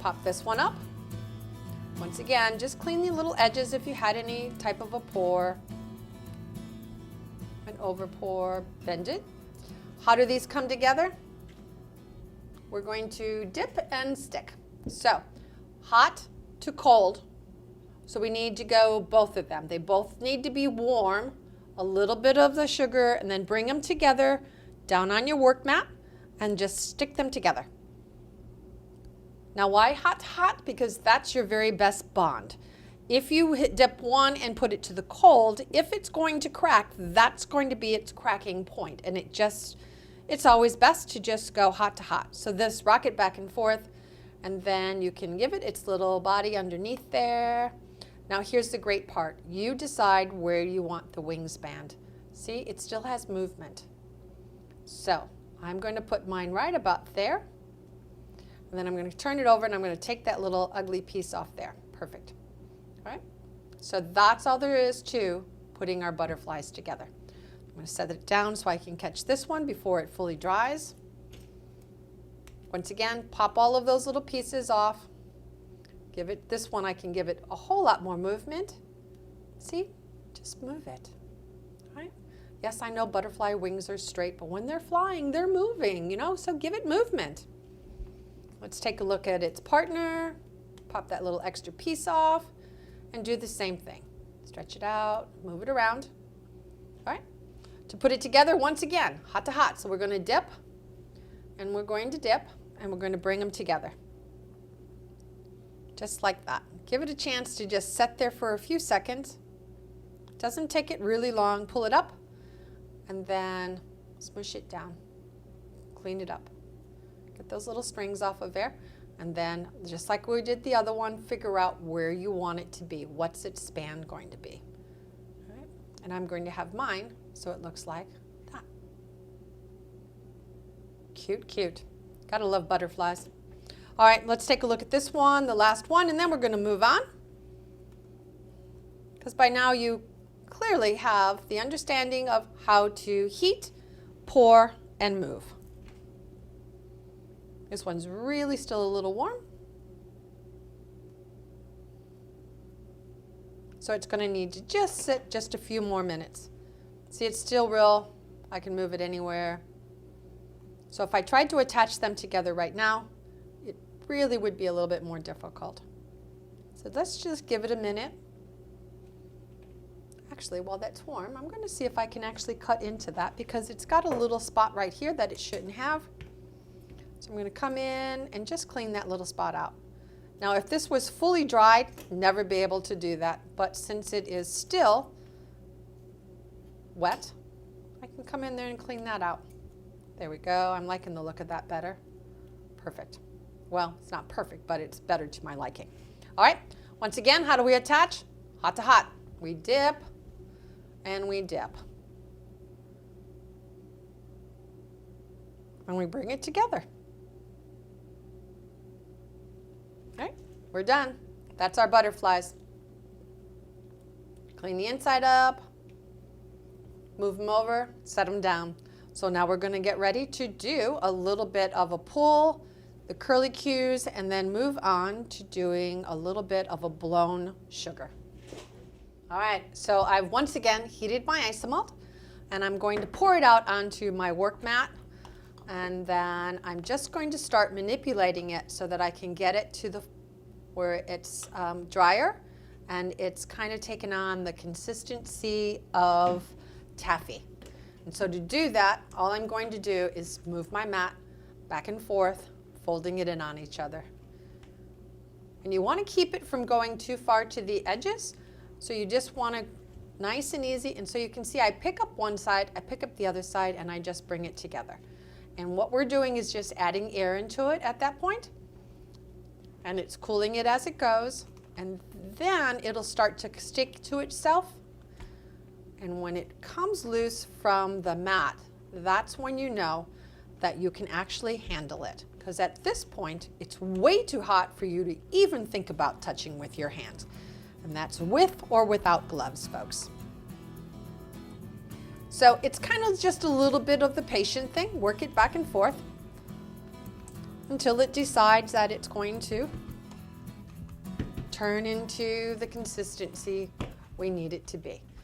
pop this one up. Once again, just clean the little edges if you had any type of a pour, an over pour, bend it. How do these come together? We're going to dip and stick. So hot to cold. So we need to go both of them. They both need to be warm, a little bit of the sugar, and then bring them together down on your work mat and just stick them together. Now why hot to hot? Because that's your very best bond. If you dip one and put it to the cold, if it's going to crack, that's going to be its cracking point. And it's always best to just go hot to hot. So this, rock it back and forth, and then you can give it its little body underneath there. Now here's the great part. You decide where you want the wings band. See, it still has movement. So I'm going to put mine right about there. And then I'm going to turn it over and I'm going to take that little ugly piece off there. Perfect. All right. So that's all there is to putting our butterflies together. I'm going to set it down so I can catch this one before it fully dries. Once again, pop all of those little pieces off. Give it, this one I can give it a whole lot more movement. See, just move it. All right. Yes, I know butterfly wings are straight, but when they're flying, they're moving, you know, so give it movement. Let's take a look at its partner, pop that little extra piece off, and do the same thing. Stretch it out, move it around. All right. To put it together, once again, hot to hot. So we're going to dip, and we're going to dip, and we're going to bring them together. Just like that. Give it a chance to just set there for a few seconds. Doesn't take it really long. Pull it up, and then smush it down. Clean it up. Get those little strings off of there, and then just like we did the other one, figure out where you want it to be. What's its span going to be? All right. And I'm going to have mine so it looks like that. Cute, cute. Gotta love butterflies. All right, let's take a look at this one, the last one, and then we're going to move on. Because by now you clearly have the understanding of how to heat, pour, and move. This one's really still a little warm. So it's going to need to just sit just a few more minutes. See, it's still real. I can move it anywhere. So if I tried to attach them together right now, it really would be a little bit more difficult. So let's just give it a minute. Actually, while that's warm, I'm going to see if I can actually cut into that because it's got a little spot right here that it shouldn't have. So I'm going to come in and just clean that little spot out. Now, if this was fully dried, never be able to do that. But since it is still wet, I can come in there and clean that out. There we go. I'm liking the look of that better. Perfect. Well, it's not perfect, but it's better to my liking. All right. Once again, how do we attach? Hot to hot. We dip and we dip. And we bring it together. All right, we're done. That's our butterflies. Clean the inside up, move them over, set them down. So now we're going to get ready to do a little bit of a pull, the curly cues, and then move on to doing a little bit of a blown sugar. All right, so I've once again heated my Isomalt, and I'm going to pour it out onto my work mat. And then I'm just going to start manipulating it so that I can get it to where it's drier and it's kind of taken on the consistency of taffy. And so to do that, all I'm going to do is move my mat back and forth, folding it in on each other. And you want to keep it from going too far to the edges, so you just want to nice and easy. And so you can see I pick up one side, I pick up the other side, and I just bring it together. And what we're doing is just adding air into it at that point. And it's cooling it as it goes. And then it'll start to stick to itself. And when it comes loose from the mat, that's when you know that you can actually handle it. Because at this point, it's way too hot for you to even think about touching with your hands. And that's with or without gloves, folks. So it's kind of just a little bit of the patient thing. Work it back and forth until it decides that it's going to turn into the consistency we need it to be.